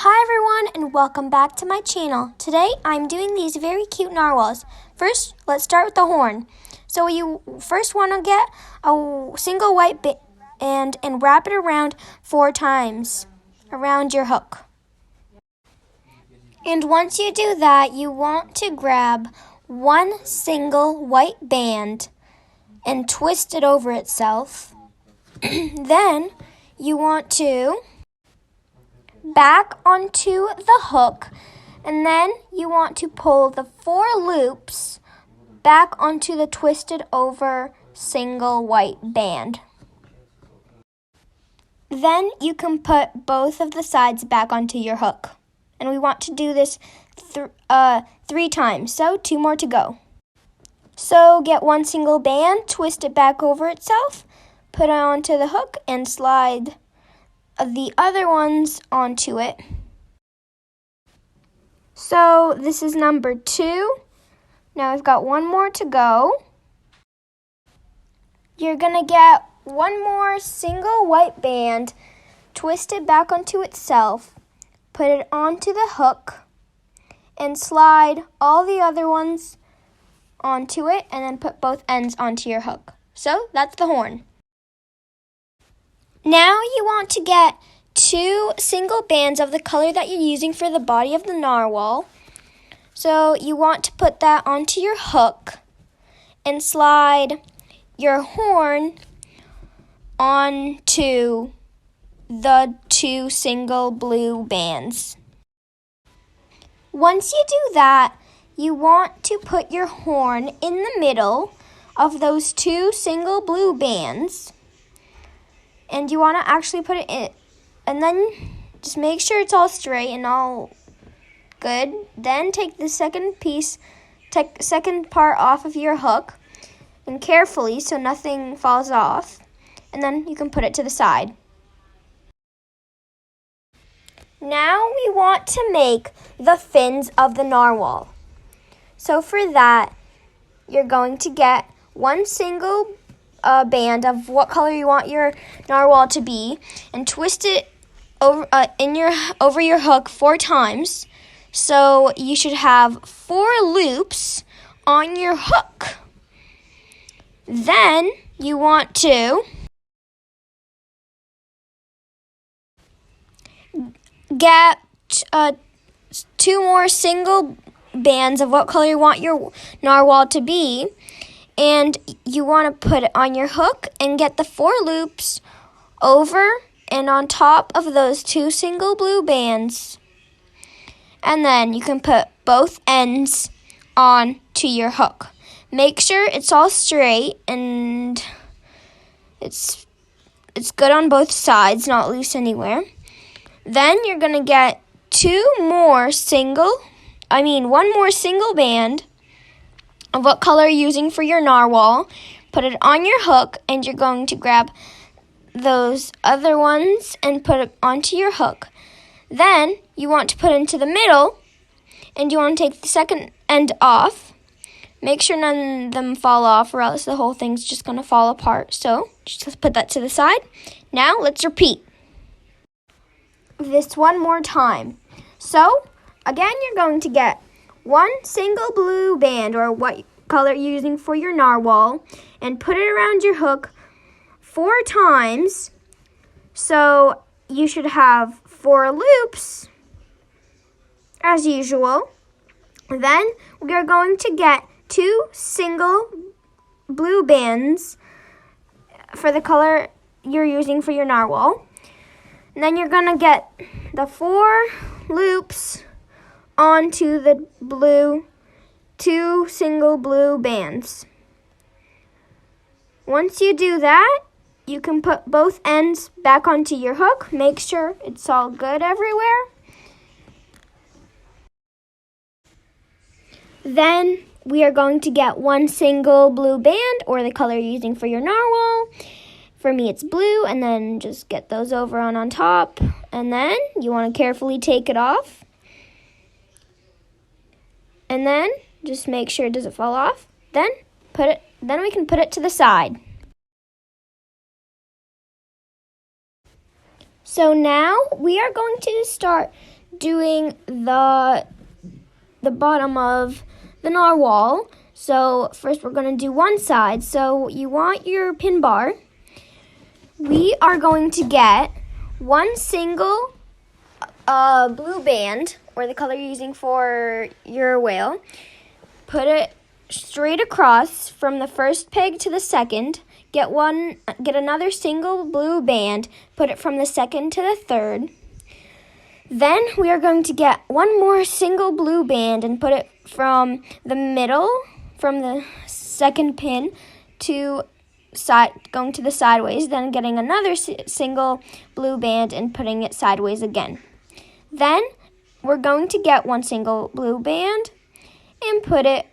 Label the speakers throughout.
Speaker 1: Hi everyone and welcome back to my channel. Today I'm doing these very cute narwhals. First, let's start with the horn. So you first want to get a single white band and wrap it around 4 times around your hook. And once you do that, you want to grab one single white band and twist it over itself. Then you want to back onto the hook, and then you want to pull the 4 loops back onto the twisted over single white band. Then you can put both of the sides back onto your hook. And we want to do this 3 times, so 2 more to go. So get one single band, twist it back over itself, put it onto the hook, and slide the other ones onto it. So this is number 2. Now I've got 1 more to go. You're gonna get 1 more single white band, twist it back onto itself, put it onto the hook, and slide all the other ones onto it, and then put both ends onto your hook. So that's the horn. Now you want to get 2 single bands of the color that you're using for the body of the narwhal. So you want to put that onto your hook and slide your horn onto the 2 single blue bands. Once you do that, you want to put your horn in the middle of those 2 single blue bands. And you want to actually put it in, and then just make sure it's all straight and all good. Then take the second part off of your hook, and carefully so nothing falls off. And then you can put it to the side. Now we want to make the fins of the narwhal. So for that, you're going to get 1 single band of what color you want your narwhal to be, and twist it over your hook 4 times. So you should have 4 loops on your hook. Then you want to get 2 more single bands of what color you want your narwhal to be, and you want to put it on your hook and get the 4 loops over and on top of those 2 single blue bands. And then you can put both ends on to your hook. Make sure it's all straight and it's good on both sides, not loose anywhere. Then you're going to get 1 more single band of what color you're using for your narwhal, put it on your hook, and you're going to grab those other ones and put it onto your hook. Then you want to put it into the middle, and you want to take the second end off. Make sure none of them fall off, or else the whole thing's just going to fall apart. So just put that to the side. Now let's repeat this 1 more time. So again, you're going to get 1 single blue band, or what color you're using for your narwhal, and put it around your hook 4 times. So you should have 4 loops as usual. Then we are going to get 2 single blue bands for the color you're using for your narwhal. And then you're going to get the 4 loops onto the 2 single blue bands. Once you do that, you can put both ends back onto your hook. Make sure it's all good everywhere. Then we are going to get 1 single blue band, or the color you're using for your narwhal. For me, it's blue, and then just get those over on top. And then you want to carefully take it off. And then just make sure it doesn't fall off. Then we can put it to the side. So now we are going to start doing the bottom of the narwhal. So first we're going to do one side. So you want your pin bar. We are going to get one single blue band, or the color you're using for your whale. Put it straight across from the first peg to the second. Get another single blue band, put it from the second to the third. Then we are going to get one more single blue band and put it from the middle, from the second pin to going to the sideways, then getting another single blue band and putting it sideways again. Then we're going to get one single blue band and put it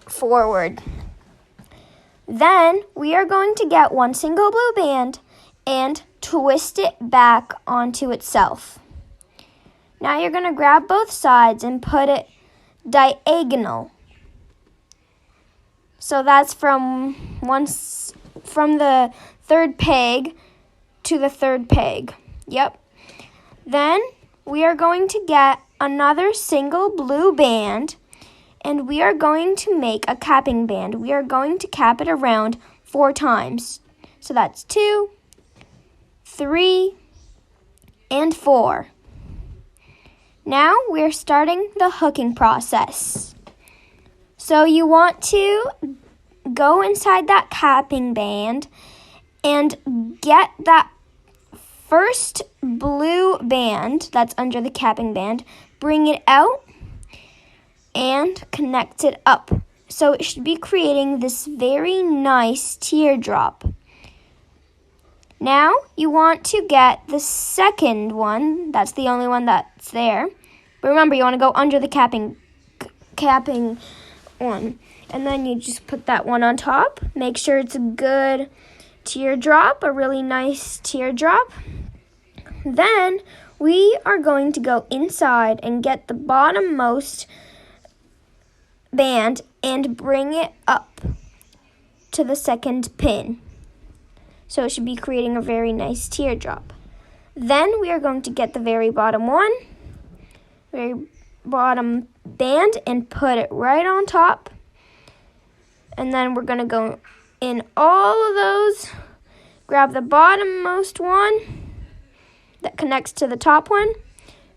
Speaker 1: forward. Then we are going to get one single blue band and twist it back onto itself. Now you're going to grab both sides and put it diagonal. So that's from the third peg to the third peg. Yep. Then we are going to get another single blue band, and we are going to make a capping band. We are going to cap it around 4 times. So that's 2, 3, and 4. Now we're starting the hooking process. So you want to go inside that capping band and get that first blue band that's under the capping band, bring it out and connect it up. So it should be creating this very nice teardrop. Now you want to get the second one. That's the only one that's there. But remember, you want to go under the capping one. And then you just put that one on top. Make sure it's a good teardrop, a really nice teardrop. Then we are going to go inside and get the bottommost band and bring it up to the second pin. So it should be creating a very nice teardrop. Then we are going to get the very bottom band and put it right on top. And then we're going to go in all of those, grab the bottommost one that connects to the top one.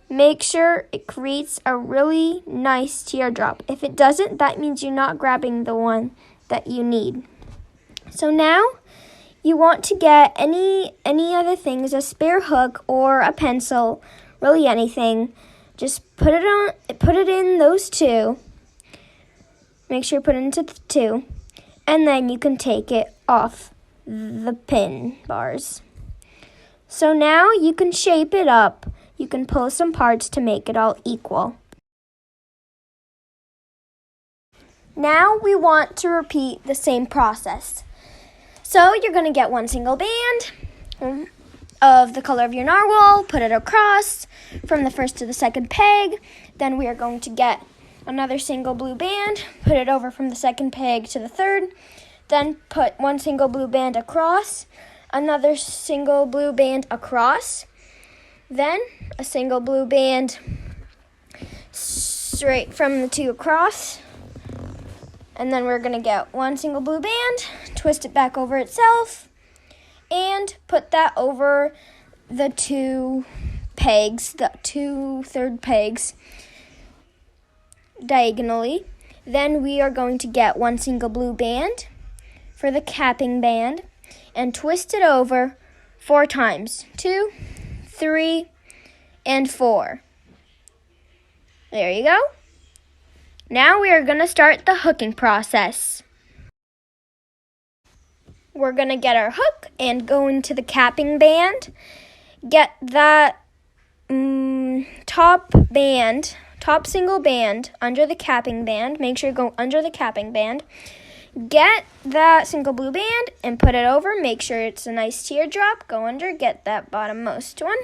Speaker 1: Make sure it creates a really nice teardrop. If it doesn't, that means you're not grabbing the one that you need. So now you want to get any other things, a spare hook or a pencil, really anything. Just put it in those 2. Make sure you put it into 2, and then you can take it off the pin bars. So now you can shape it up. You can pull some parts to make it all equal. Now we want to repeat the same process. So you're going to get one single band of the color of your narwhal, put it across from the first to the second peg. Then we are going to get another single blue band, put it over from the second peg to the third. Then put one single blue band across, another single blue band across. Then a single blue band straight from the 2 across. And then we're going to get one single blue band, twist it back over itself, and put that over the 2 pegs, the 2 third pegs, diagonally. Then we are going to get one single blue band for the capping band and twist it over 4 times. 2, 3, and 4. There you go. Now we are going to start the hooking process. We're going to get our hook and go into the capping band. Get that top single band under the capping band. Make sure you go under the capping band. Get that single blue band and put it over. Make sure it's a nice teardrop. Go under, get that bottommost one,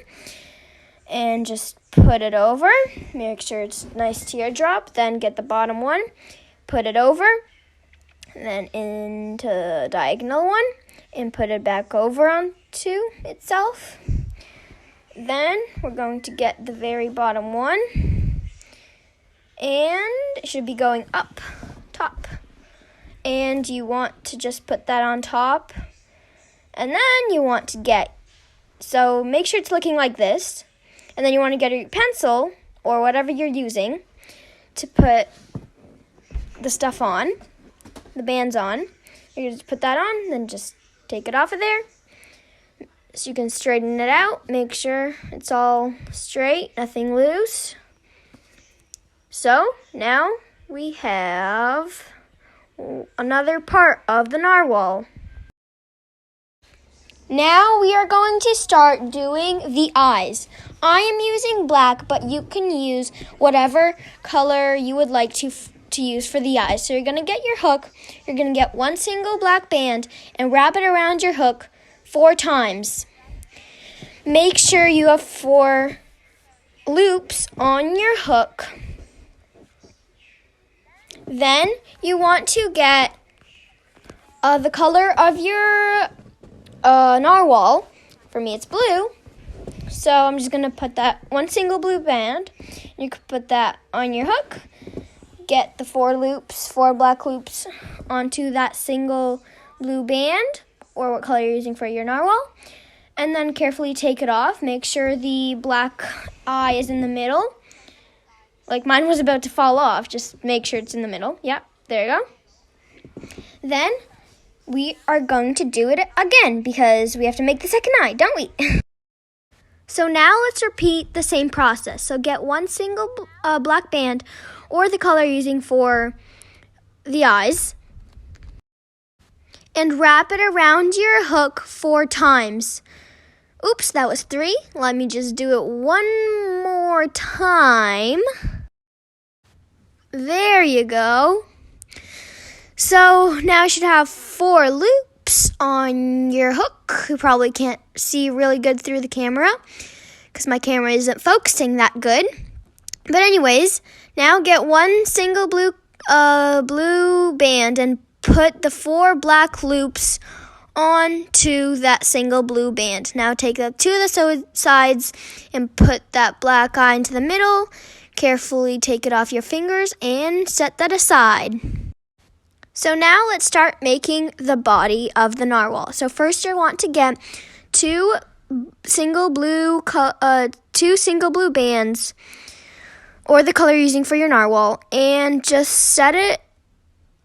Speaker 1: and just put it over. Make sure it's a nice teardrop. Then get the bottom one, put it over, and then into the diagonal one, and put it back over onto itself. Then we're going to get the very bottom one, and it should be going up top. And you want to just put that on top, and then you want to get, so make sure it's looking like this, and then you want to get your pencil or whatever you're using to put the stuff on, the bands on. You just put that on, then just take it off of there. So you can straighten it out, make sure it's all straight, nothing loose. So now we have another part of the narwhal. Now we are going to start doing the eyes. I am using black, but you can use whatever color you would like to use for the eyes. So you're going to get your hook, you're going to get one single black band and wrap it around your hook 4 times. Make sure you have 4 loops on your hook. Then you want to get the color of your narwhal. For me, it's blue. So I'm just going to put that one single blue band. You can put that on your hook. Get the 4 black loops onto that single blue band, or what color you're using for your narwhal. And then carefully take it off. Make sure the black eye is in the middle. Like mine was about to fall off. Just make sure it's in the middle. Yep, there you go. Then we are going to do it again because we have to make the second eye, don't we? So now let's repeat the same process. So get one single black band or the color you're using for the eyes and wrap it around your hook 4 times. Oops, that was 3. Let me just do it one more time. There you go. So now you should have 4 loops on your hook. You probably can't see really good through the camera because my camera isn't focusing that good. But anyways, now get one single blue band and put the 4 black loops onto that single blue band. Now take the 2 of the sides and put that black eye into the middle. Carefully take it off your fingers and set that aside. So now let's start making the body of the narwhal. So first you want to get 2 single blue bands or the color you're using for your narwhal, and just set it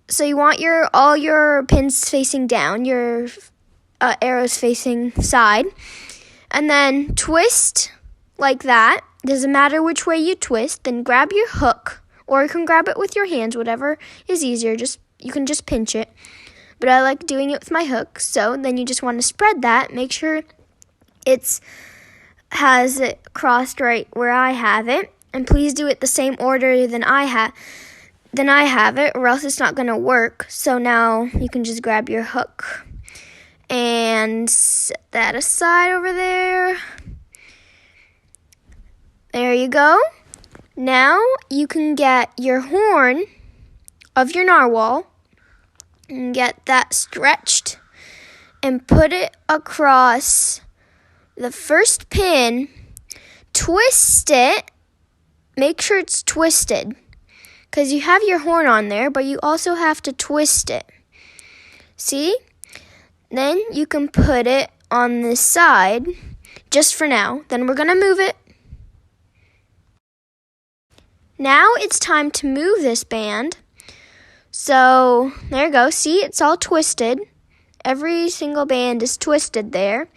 Speaker 1: so you want all your pins facing down, your arrows facing side, and then twist like that. Doesn't matter which way you twist. Then grab your hook, or you can grab it with your hands, whatever is easier. You can just pinch it, but I like doing it with my hook. So then you just want to spread that. Make sure it has it crossed right where I have it, and please do it the same order than I have it, or else it's not going to work. So now you can just grab your hook and set that aside over there. There you go. Now you can get your horn of your narwhal and get that stretched and put it across the first pin. Twist it. Make sure it's twisted because you have your horn on there, but you also have to twist it. See? Then you can put it on this side just for now. Then we're going to move it. Now it's time to move this band. So there you go. See, it's all twisted. Every single band is twisted there.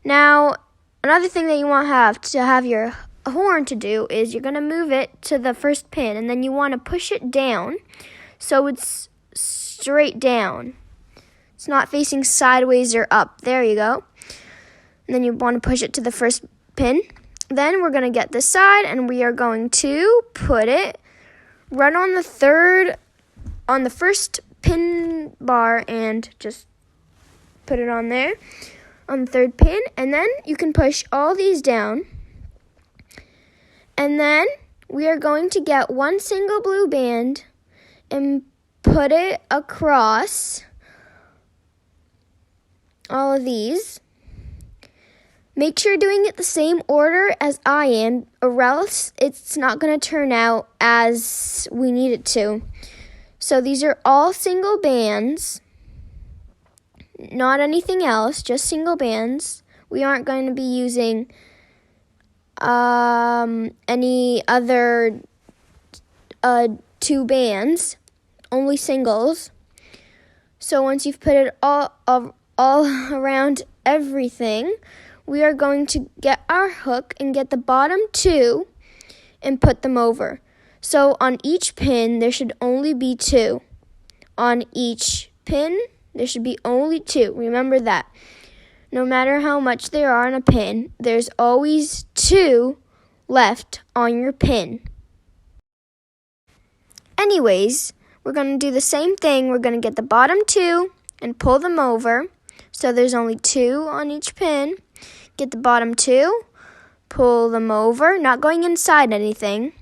Speaker 1: Now, another thing that you want to have your horn to do is you're going to move it to the first pin, and then you want to push it down so it's straight down. It's not facing sideways or up. There you go. And then you want to push it to the first pin. Then we're going to get this side, and we are going to put it right on the first pin bar, and just put it on there on the 3rd pin. And then you can push all these down. And then we are going to get one single blue band and put it across all of these. Make sure you're doing it the same order as I am, or else it's not going to turn out as we need it to. So these are all single bands, not anything else, just single bands. We aren't going to be using any other two bands, only singles. So once you've put it all around everything, we are going to get our hook and get the bottom two and put them over. So on each pin, there should only be two. On each pin, there should be only two. Remember that. No matter how much there are on a pin, there's always two left on your pin. Anyways, we're going to do the same thing. We're going to get the bottom two and pull them over. So there's only two on each pin. Get the bottom two, pull them over, not going inside anything.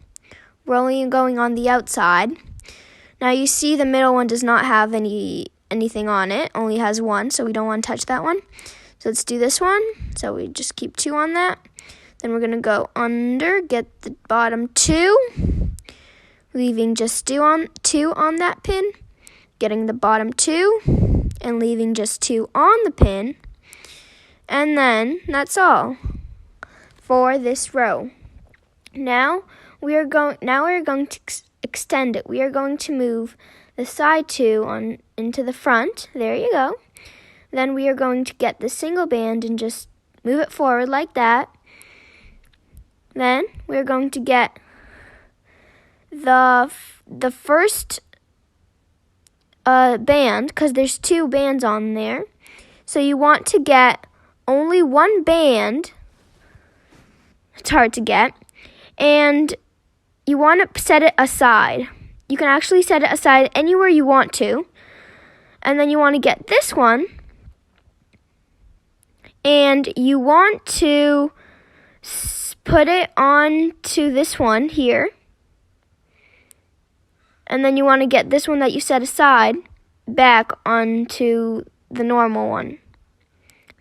Speaker 1: We're only going on the outside. Now you see the middle one does not have anything on it, only has one, so we don't want to touch that one. So let's do this one. So we just keep two on that. Then we're going to go under, get the bottom two, leaving just two on that pin, getting the bottom two, and leaving just two on the pin. And then that's all for this row. Now we are going to extend it. We are going to move the side two into the front. There you go. Then we are going to get the single band and just move it forward like that. Then we are going to get the first band, because there's two bands on there. So you want to get only one band. It's hard to get. And you want to set it aside. You can actually set it aside anywhere you want to. And then you want to get this one. And you want to put it onto this one here. And then you want to get this one that you set aside back onto the normal one.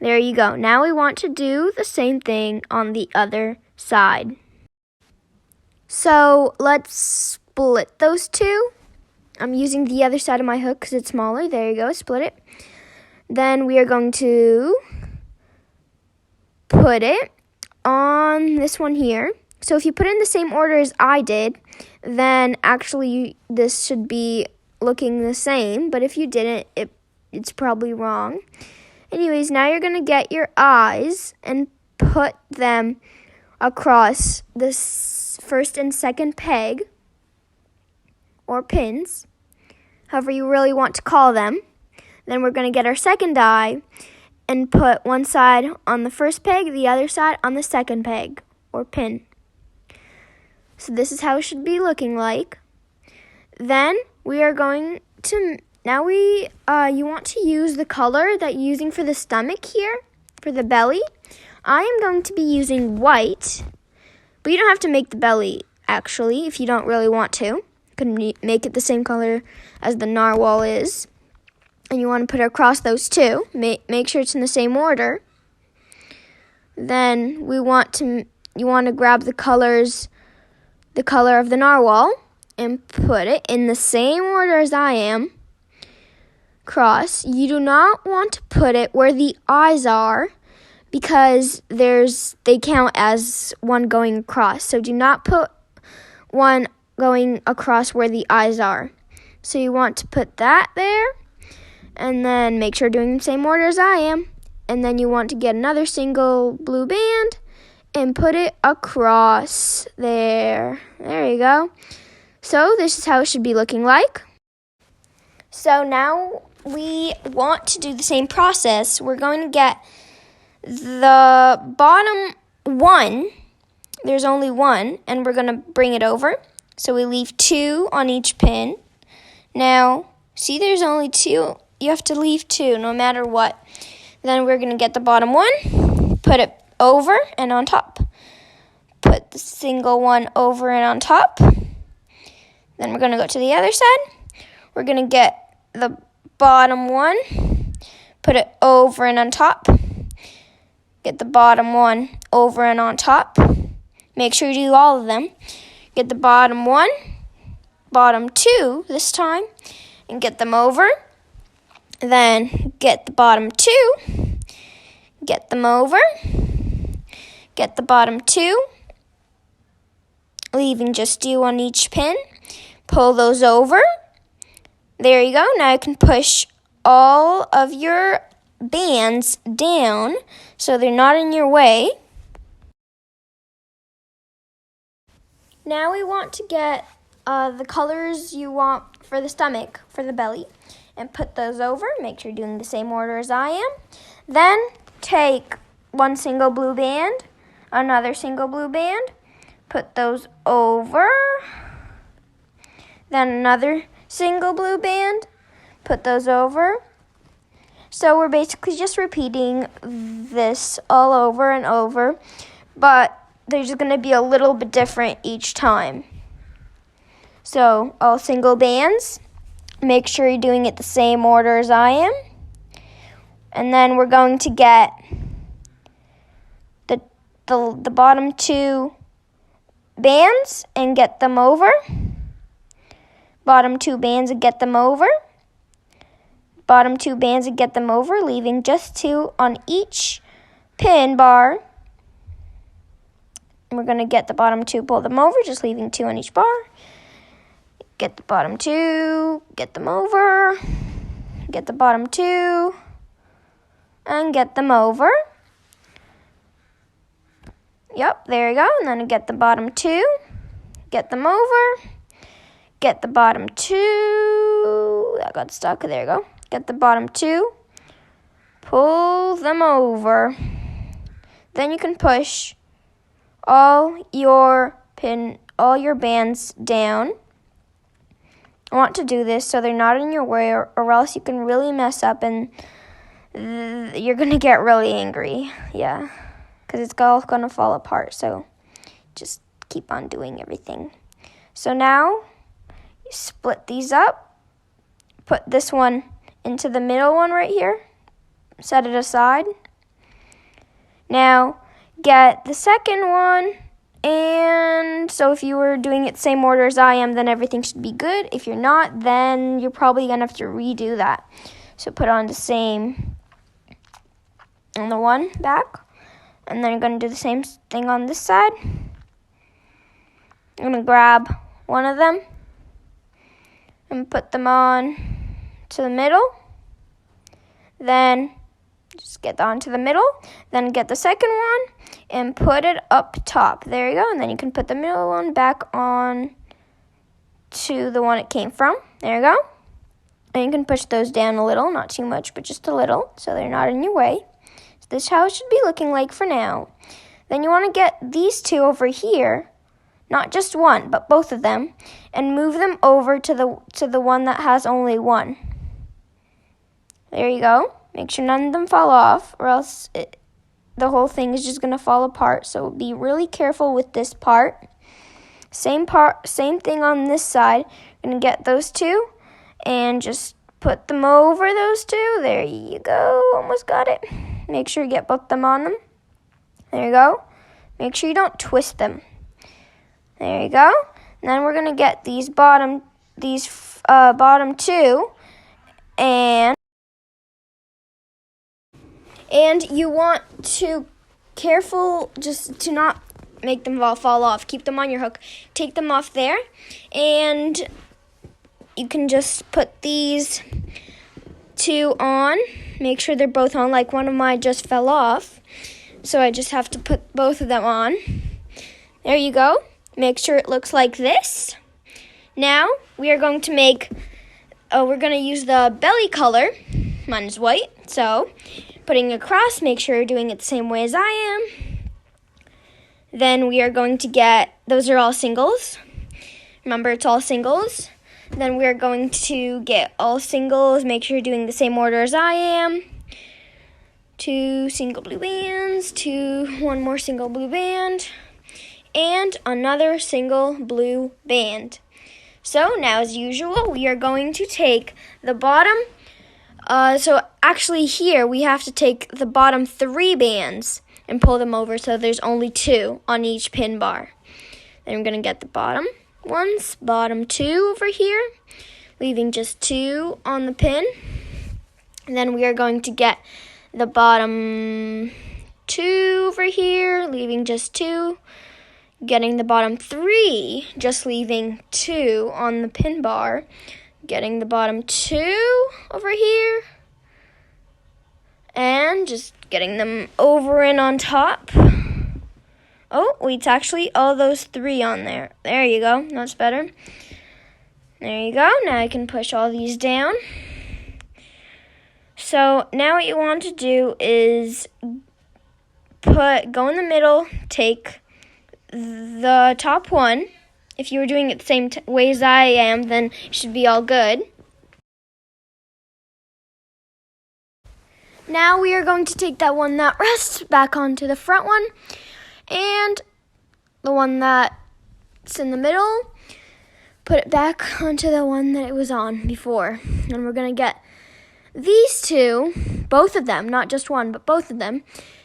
Speaker 1: There you go. Now we want to do the same thing on the other side. So let's split those two. I'm using the other side of my hook because it's smaller. There you go. Split it. Then we are going to put it on this one here. So if you put it in the same order as I did, then actually this should be looking the same. But if you didn't, it's probably wrong. Anyways, now you're going to get your eyes and put them across this first and second peg, or pins, however you really want to call them. Then we're going to get our second eye and put one side on the first peg, the other side on the second peg, or pin. So this is how it should be looking like. Then we are going to... Now you want to use the color that you're using for the stomach here, for the belly. I am going to be using white, but you don't have to make the belly, actually, if you don't really want to. You can make it the same color as the narwhal is. And you want to put it across those two. Make sure it's in the same order. Then you want to grab the color of the narwhal and put it in the same order as I am. Cross. You do not want to put it where the eyes are because they count as one going across. So do not put one going across where the eyes are. So you want to put that there, and then make sure you're doing the same order as I am. And then you want to get another single blue band and put it across there. There you go. So this is how it should be looking like. So now we want to do the same process. We're going to get the bottom one. There's only one, and we're going to bring it over. So we leave two on each pin. Now, see, there's only two. You have to leave two no matter what. Then we're going to get the bottom one, put it over and on top. Put the single one over and on top. Then we're going to go to the other side. We're going to get the bottom one, put it over and on top. Get the bottom one over and on top. Make sure you do all of them. Get the bottom one, bottom two this time, and get them over. Then get the bottom two, get them over. Get the bottom two, leaving just two on each pin. Pull those over. There you go. Now you can push all of your bands down so they're not in your way. Now we want to get the colors you want for the stomach, for the belly, and put those over. Make sure you're doing the same order as I am. Then take one single blue band, another single blue band, put those over. Then another single blue band, put those over. So we're basically just repeating this all over and over, but they're just going to be a little bit different each time. So all single bands, make sure you're doing it the same order as I am. And then we're going to get the bottom two bands and get them over. Bottom two bands and get them over. Bottom two bands and get them over, leaving just two on each pin bar. And we're going to get the bottom two, pull them over, just leaving two on each bar. Get the bottom two, get them over. Get the bottom two, and get them over. Yep, there you go. And then get the bottom two, get them over. Get the bottom two, that got stuck, there you go. Get the bottom two, pull them over. Then you can push all your bands down. I want to do this so they're not in your way, or else you can really mess up and you're going to get really angry. Yeah, because it's all going to fall apart. So just keep on doing everything. So now you split these up. Put this one into the middle one right here. Set it aside. Now get the second one. And so if you were doing it the same order as I am, then everything should be good. If you're not, then you're probably going to have to redo that. So put on the same on the one back. And then you're going to do the same thing on this side. I'm going to grab one of them and put them on to the middle. Then just get onto the middle. Then get the second one and put it up top. There you go. And then you can put the middle one back on to the one it came from. There you go. And you can push those down a little, not too much, but just a little, so they're not in your way. So this is how it should be looking like for now. Then you want to get these two over here, not just one, but both of them, and move them over to the one that has only one. There you go. Make sure none of them fall off, or else the whole thing is just going to fall apart. So be really careful with this part. Same thing on this side. You're going to get those two and just put them over those two. There you go. Almost got it. Make sure you get both of them on them. There you go. Make sure you don't twist them. There you go. And then we're going to get these bottom two, and you want to careful just to not make them all fall off. Keep them on your hook. Take them off there, and you can just put these two on. Make sure they're both on. Like one of mine just fell off, so I just have to put both of them on. There you go. Make sure it looks like this. Now we are going to we're going to use the belly color. Mine is white, so putting across, make sure you're doing it the same way as I am. Then we are going to get, those are all singles. Remember, it's all singles. Then we are going to get all singles. Make sure you're doing the same order as I am. 2 single blue bands, one more single blue band, and another single blue band. So now, as usual, we are going to take the bottom. So actually here we have to take the bottom 3 bands and pull them over so there's only 2 on each pin bar. Then I'm going to get the bottom ones, bottom 2 over here, leaving just 2 on the pin. And then we are going to get the bottom 2 over here, leaving just 2. Getting the bottom 3, just leaving 2 on the pin bar. Getting the bottom 2 over here. And just getting them over and on top. Oh, it's actually all those 3 on there. There you go. That's better. There you go. Now I can push all these down. So now what you want to do is go in the middle, take the top one. If you were doing it the same way as I am, then it should be all good. Now we are going to take that one that rests back onto the front one, and the one that's in the middle, put it back onto the one that it was on before. And we're going to get these 2, both of them, not just one, but both of them,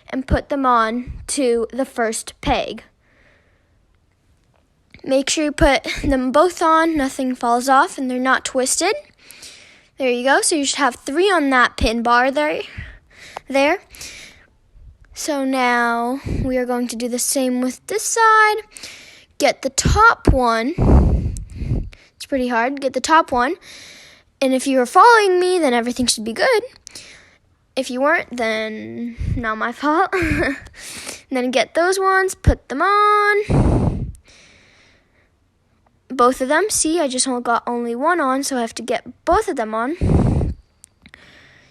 Speaker 1: and put them on to the first peg. Make sure you put them both on, nothing falls off, and they're not twisted. There you go. So you should have 3 on that pin bar there. So now we are going to do the same with this side. Get the top one. It's pretty hard. Get the top one. And if you were following me, then everything should be good. If you weren't, then not my fault. And then get those ones, put them on. Both of them. See, I just got only one on, so I have to get both of them on.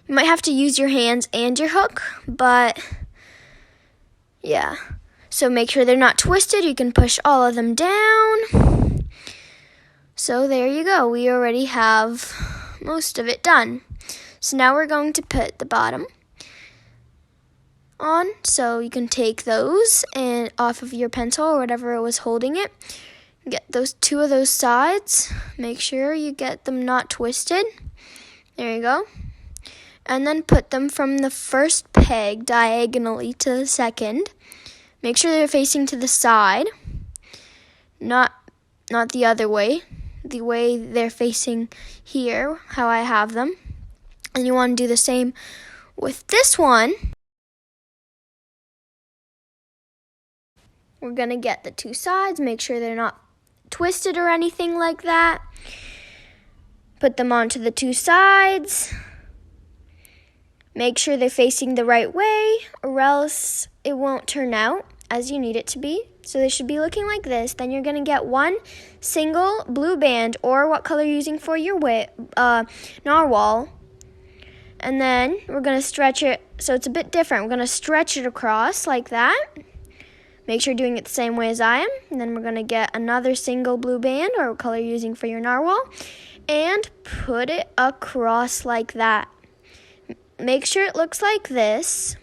Speaker 1: You might have to use your hands and your hook, but yeah. So make sure they're not twisted. You can push all of them down. So there you go. We already have most of it done. So now we're going to put the bottom on. So you can take those and off of your pencil or whatever it was holding it. Get those 2 of those sides. Make sure you get them not twisted. There you go. And then put them from the first peg diagonally to the second. Make sure they're facing to the side, not the other way. The way they're facing here, how I have them. And you want to do the same with this one. We're going to get the 2 sides. Make sure they're not twisted or anything like that. Put them onto the 2 sides. Make sure they're facing the right way, or else it won't turn out as you need it to be. So they should be looking like this. Then you're going to get 1 single blue band, or what color you're using for your narwhal. And then we're going to stretch it, so it's a bit different. We're going to stretch it across like that. Make sure you're doing it the same way as I am. And then we're going to get another single blue band, or what color you're using for your narwhal, and put it across like that. Make sure it looks like this.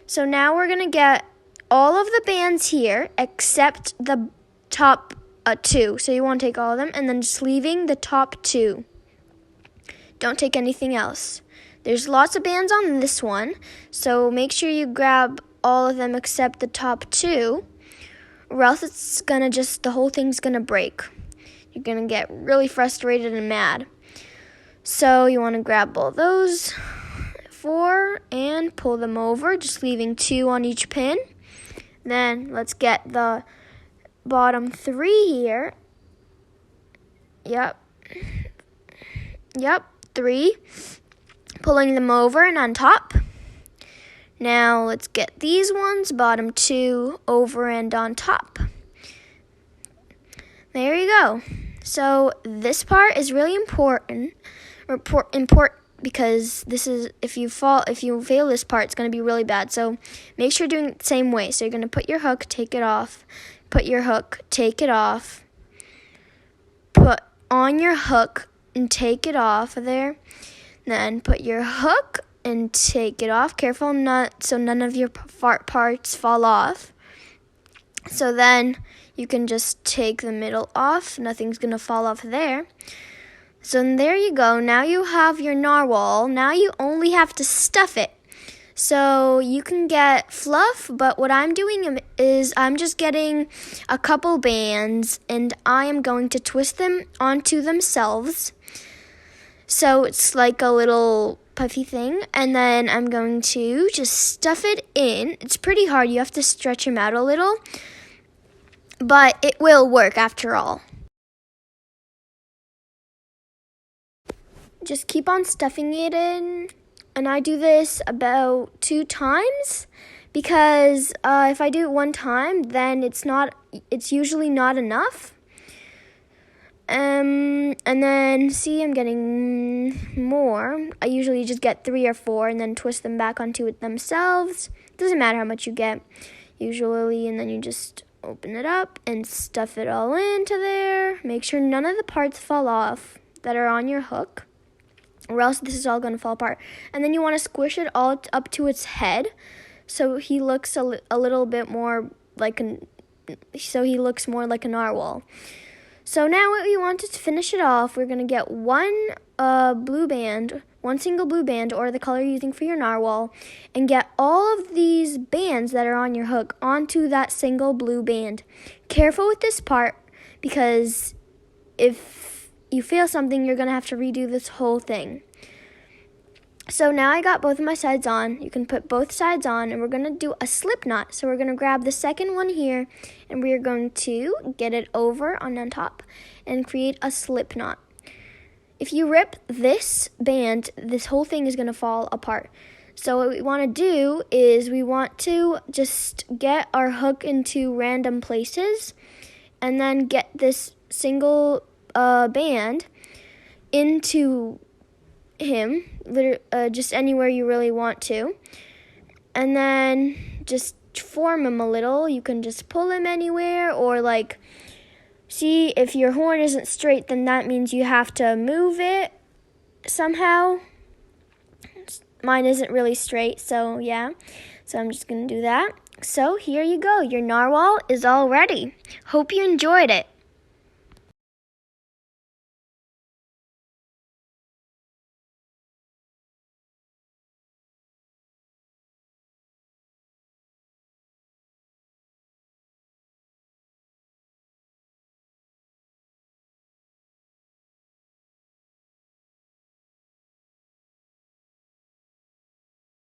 Speaker 1: So now we're going to get all of the bands here except the top 2. So you want to take all of them and then just leaving the top 2. Don't take anything else. There's lots of bands on this one, so make sure you grab all of them except the top 2, or else it's going to the whole thing's going to break. You're going to get really frustrated and mad. So you want to grab all those 4 and pull them over, just leaving 2 on each pin. Then let's get the bottom 3 here. Yep, 3. Pulling them over and on top. Now let's get these ones, bottom 2 over and on top. There you go. So this part is really important. Because this is, if you fail this part, it's going to be really bad. So make sure you're doing it the same way. So you're going to put your hook, take it off, put your hook, take it off, put on your hook and take it off of there. Then put your hook and take it off. Careful so none of your parts fall off. So then you can just take the middle off. Nothing's going to fall off there. So there you go. Now you have your narwhal. Now you only have to stuff it. So you can get fluff, but what I'm doing is I'm just getting a couple bands and I am going to twist them onto themselves. So it's like a little puffy thing, and then I'm going to just stuff it in. It's pretty hard. You have to stretch them out a little, but it will work after all. Just keep on stuffing it in, and I do this about 2 times because if I do it 1 time, then it's usually not enough. And then, see, I'm getting more. I usually just get 3 or 4 and then twist them back onto it themselves. Doesn't matter how much you get, usually. And then you just open it up and stuff it all into there. Make sure none of the parts fall off that are on your hook, or else this is all going to fall apart. And then you want to squish it all up to its head so he looks a little bit more like so he looks more like a narwhal. So now what we want is to finish it off. We're going to get one single blue band, or the color you're using for your narwhal, and get all of these bands that are on your hook onto that single blue band. Careful with this part, because if you fail something, you're going to have to redo this whole thing. So now I got both of my sides on. You can put both sides on, and we're going to do a slip knot. So we're going to grab the second one here, and we're going to get it over on top and create a slip knot. If you rip this band, this whole thing is going to fall apart. So what we want to do is we want to just get our hook into random places and then get this single band into him, just anywhere you really want to, and then just form him a little. You can just pull him anywhere, or like, see, if your horn isn't straight, then that means you have to move it somehow. Mine isn't really straight, so yeah, so I'm just gonna do that. So here you go, your narwhal is all ready. Hope you enjoyed it.